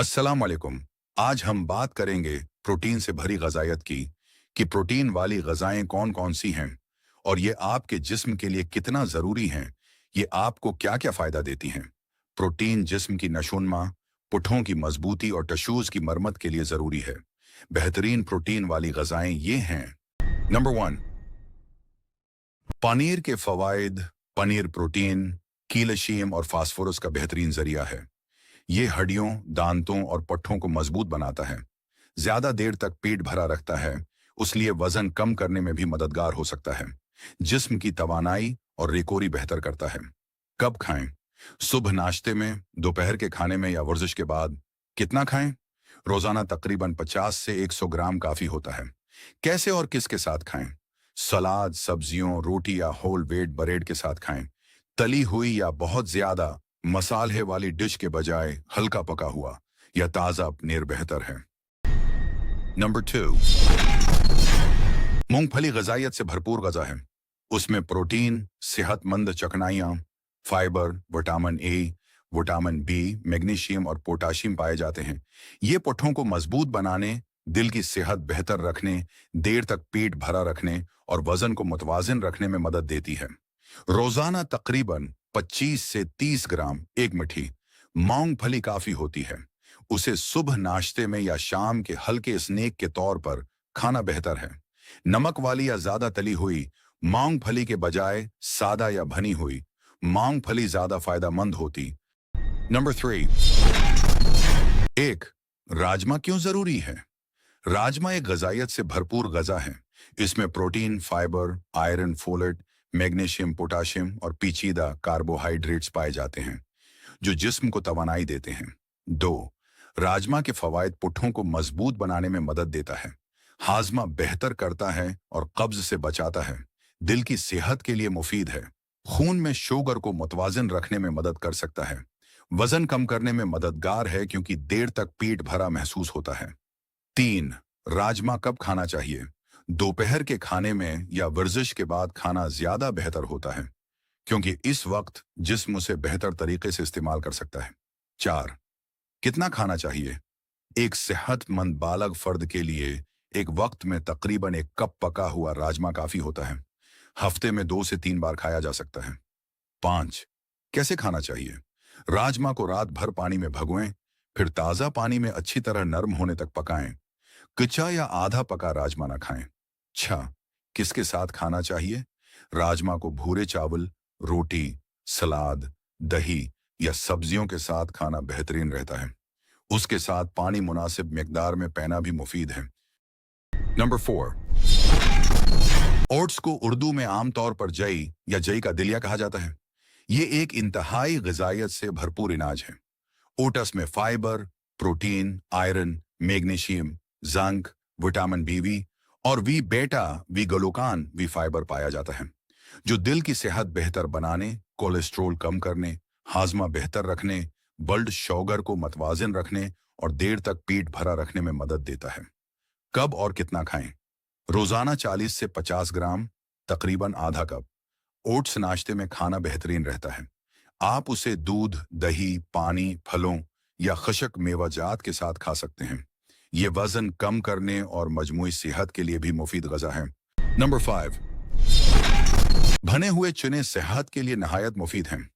अस्सलाम वालेकुम। आज हम बात करेंगे प्रोटीन से भरी ग़िज़ायत की कि प्रोटीन वाली ग़िज़ाएं कौन कौन सी हैं और ये आपके जिस्म के लिए कितना ज़रूरी हैं, ये आपको क्या क्या फ़ायदा देती हैं। प्रोटीन जिस्म की नशोनमा, पुट्ठों की मजबूती और टिश्यूज़ की मरम्मत के लिए ज़रूरी है। बेहतरीन प्रोटीन वाली ग़िज़ाएं ये हैं। नंबर 1, पनीर के फ़वाइद। पनीर प्रोटीन, कैल्शियम और फास्फोरस का बेहतरीन ज़रिया है। ये हड्डियों, दांतों और पट्ठों को मजबूत बनाता है, ज्यादा देर तक पेट भरा रखता है, उसलिए वजन कम करने में भी मददगार हो सकता है। जिस्म की तवानाई और रिकवरी बेहतर करता है। कब खाएं? सुबह नाश्ते में, दोपहर के खाने में या वर्जिश के बाद। कितना खाएं? रोजाना तकरीबन 50 से 100 ग्राम काफी होता है। कैसे और किसके साथ खाएं? सलाद, सब्जियों, रोटी या होल वेट ब्रेड के साथ खाएं। तली हुई या बहुत ज्यादा मसाले वाली डिश के बजाय हल्का पका हुआ या ताज़ा पनीर बेहतर है। नंबर 2, मूंगफली ग़िज़ायत से भरपूर ग़िज़ा है। उसमें प्रोटीन, सेहतमंद चकनाइयाँ, fibre, vitamin A, vitamin B, magnesium और पोटाशियम पाए जाते हैं। ये पुट्ठों को मजबूत बनाने, दिल की सेहत बेहतर रखने, देर तक पेट भरा रखने और वजन को मुतवाज़िन रखने में मदद देती है। रोजाना तकरीबन 25 से 30 ग्राम एक मुट्ठी मूंगफली काफी होती है। उसे सुबह नाश्ते में या शाम के हल्के स्नैक के तौर पर खाना बेहतर है। नमक वाली या ज्यादा तली हुई मूंगफली के बजाय सादा या भनी हुई मूंगफली ज्यादा फायदेमंद होती। नंबर 3, एक, राजमा क्यों जरूरी है? राजमा एक ग़िज़ायत से भरपूर ग़िज़ा है। इसमें protein, fibre, iron, folate, magnesium, potassium और पेचीदा कार्बोहाइड्रेट्स पाए जाते हैं, जो जिस्म को तवानाई देते हैं। 2, राजमा के फ़वाइद पुट्ठों को मजबूत बनाने में मदद देता है, हाजमा बेहतर करता है और कब्ज से बचाता है, दिल की सेहत के लिए मुफीद है, खून में शुगर को मुतवाज़िन रखने में मदद कर सकता है, वजन कम करने में मददगार है क्योंकि देर तक पेट भरा महसूस होता है। 3, राजमा कब खाना चाहिए? दोपहर के खाने में या वर्जिश के बाद खाना ज्यादा बेहतर होता है, क्योंकि इस वक्त जिस्म उसे बेहतर तरीके से इस्तेमाल कर सकता है। 4, कितना खाना चाहिए? एक सेहतमंद बालग फर्द के लिए एक वक्त में तकरीबन 1 कप पका हुआ राजमा काफी होता है। हफ्ते में 2 से 3 बार खाया जा सकता है। 5, कैसे खाना चाहिए? राजमा को रात भर पानी में भगोएं, फिर ताज़ा पानी में अच्छी तरह नरम होने तक पकाएं। कच्चा या आधा पका राजमा ना खाएं। 6, किसके साथ खाना चाहिए? राजमा को भूरे चावल, रोटी, सलाद, दही या सब्जियों के साथ खाना बेहतरीन रहता है। उसके साथ पानी मुनासिब मिकदार में पीना भी मुफीद है। नंबर 4, ओट्स को उर्दू में आमतौर पर जई या जई का दिलिया कहा जाता है। ये एक इंतहाई ग़िज़ायत से भरपूर अनाज है। ओट्स में fibre, protein, iron, magnesium, zinc, vitamin B और वी बेटा वी ग्लूकान वी फाइबर पाया जाता है, जो दिल की सेहत बेहतर बनाने, कोलेस्ट्रोल कम करने, हाजमा बेहतर रखने, ब्लड शुगर को मतवाजन रखने और देर तक पेट भरा रखने में मदद देता है। कब और कितना खाएं? रोजाना 40 से 50 ग्राम, तकरीबन आधा कप। ओट्स नाश्ते में खाना बेहतरीन रहता है। आप उसे दूध, दही, पानी, फलों या खुश्क मेवाजात के साथ खा सकते हैं। ये वजन कम करने और मजमूई सेहत के लिए भी मुफीद ग़िज़ा है। नंबर 5, भने हुए चने सेहत के लिए नहायत मुफीद हैं।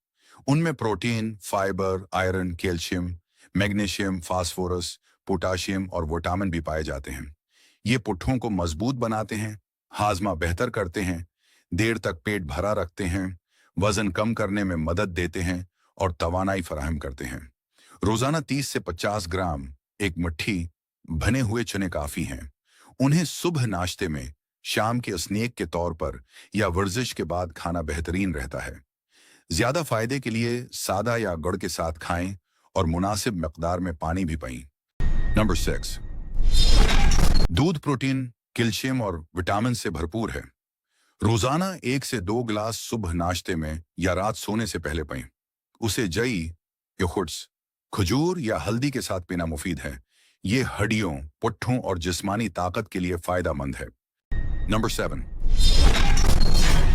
उनमें protein, fibre, iron, calcium, magnesium, phosphorus, potassium और विटामिन भी पाए जाते हैं। ये पुट्ठों को मजबूत बनाते हैं, हाजमा बेहतर करते हैं, देर तक पेट भरा रखते हैं, वजन कम करने में मदद देते हैं और तवानाई फराहम करते हैं। रोजाना 30 से 50 ग्राम एक मुट्ठी भने हुए चने काफी हैं। उन्हें सुबह नाश्ते में, शाम के स्नैक के तौर पर या वर्जिश के बाद खाना बेहतरीन रहता है। ज्यादा फायदे के लिए सादा या गुड़ के साथ खाएं और मुनासिब मकदार में पानी भी पिएं। नंबर 6, दूध प्रोटीन, कैल्शियम और विटामिन से भरपूर है। रोजाना 1 से 2 गिलास सुबह नाश्ते में या रात सोने से पहले पिएं। उसे जई, योगर्ट्स, खजूर या हल्दी के साथ पीना मुफीद है। ये हड्डियों, पुट्ठों और जिस्मानी ताकत के लिए फायदेमंद है। नंबर 7,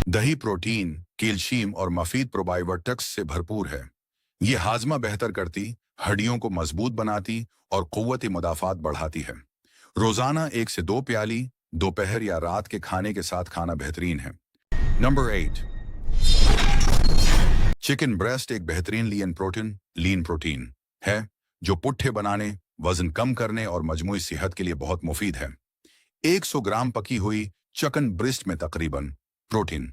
दही प्रोटीन, कैल्शियम और मफीद प्रोबायोटिक्स से भरपूर है। ये हाजमा बेहतर करती, हड्डियों को मजबूत बनाती और क़ुव्वत मुदाफ़ात बढ़ाती है। रोज़ाना 1 से 2 प्याली दोपहर या रात के खाने के साथ खाना बेहतरीन है। नंबर 8, चिकन ब्रेस्ट एक बेहतरीन लीन प्रोटीन है जो पुट्ठे बनाने, वजन कम करने और मजमूई सेहत के लिए बहुत मुफीद है। 100 ग्राम पकी हुई चिकन ब्रेस्ट में तकरीबन प्रोटीन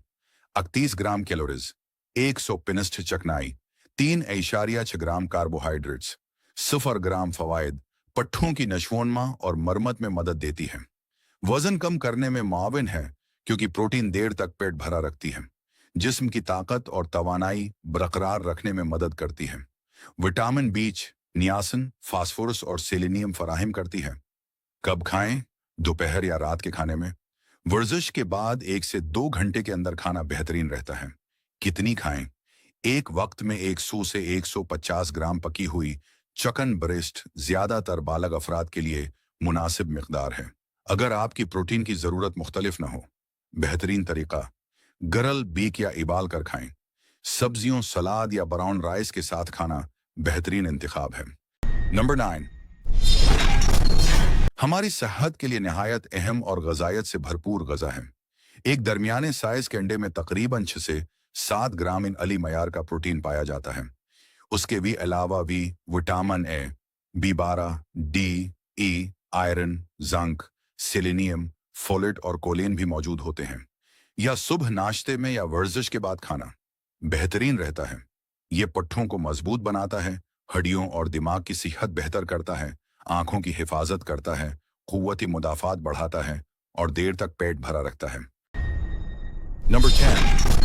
38 ग्राम कैलोरीज, 100 पिनिस्ट चकनाई, 3.6 ग्राम कार्बोहाइड्रेट्स, 0 ग्राम फवायद, पट्ठों की नशोनमा और मरम्मत में मदद देती है। वजन कम करने में मुआविन है क्योंकि प्रोटीन देर तक पेट भरा रखती है, जिस्म की ताकत और तवानाई बरकरार रखने में मदद करती है। विटामिन बी, नियासिन, फास्फोरस और सेलेनियम फराहम करती है। कब खाएं? दोपहर या रात के खाने में। वर्जिश के बाद 1 से 2 घंटे के अंदर खाना बेहतरीन रहता है। कितनी खाएं? एक वक्त में 100 से 150 ग्राम पकी हुई चिकन ब्रेस्ट ज्यादातर बालग अफराद के लिए मुनासिब मिकदार है। अगर आपकी प्रोटीन की जरूरत मुख्तलिफ न हो, बेहतरीन तरीका गरल, बीक या इबाल कर खाएं। सब्जियों, सलाद या ब्राउन राइस के साथ खाना बेहतरीन इंतखाब है। नंबर 9, हमारी सेहत के लिए नहायत अहम और गजायत से भरपूर गजा है। एक दरमियाने साइज के अंडे में तकरीबन 6 से 7 ग्राम इन अली मयार का प्रोटीन पाया जाता है। उसके भी अलावा भी vitamin A, B12, D, E, iron, zinc, selenium, folate और कोलेन भी मौजूद होते हैं। या सुबह नाश्ते में या वर्जिश के बाद खाना बेहतरीन रहता है। ये पट्ठों को मजबूत बनाता है, हड्डियों और दिमाग की सेहत बेहतर करता है, आंखों की हिफाजत करता है, क़ुव्वती मुदाफ़ात बढ़ाता है और देर तक पेट भरा रखता है। नंबर 10,